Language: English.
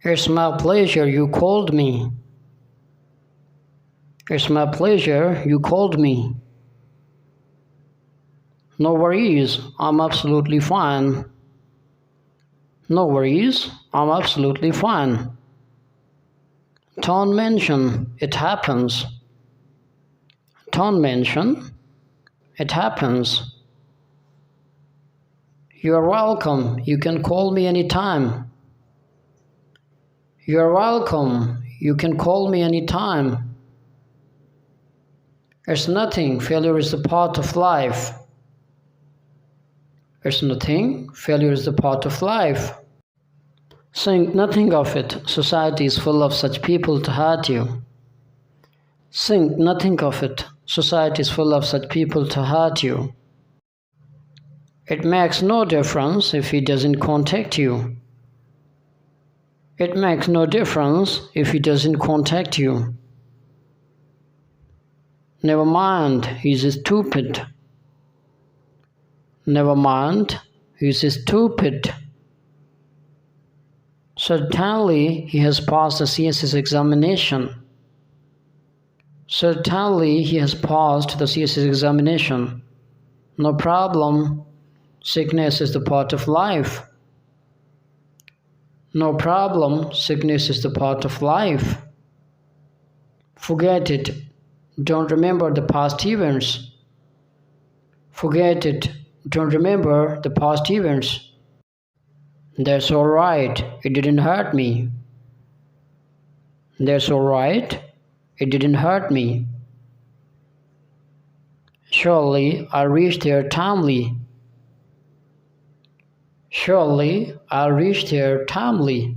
It's my pleasure you called me. It's my pleasure you called me. No worries, I'm absolutely fine. No worries, I'm absolutely fine. Don't mention, it happens. Don't mention, it happens. You're welcome, you can call me anytime. You're welcome, you can call me anytime. It's nothing, failure is a part of life. It's nothing, failure is a part of life. Think nothing of it, society is full of such people to hurt you. Think nothing of it, society is full of such people to hurt you. It makes no difference if he doesn't contact you. It makes no difference if he doesn't contact you. Never mind, he's stupid. Never mind, he's stupid. Certainly, he has passed the CSS examination. Certainly, he has passed the CSS examination. No problem. Sickness is the part of life. No problem. Sickness is the part of life. Forget it. Don't remember the past events. Forget it. Don't remember the past events. That's all right. It didn't hurt me. That's all right. It didn't hurt me. Surely I reached there timely. Surely I reached there timely.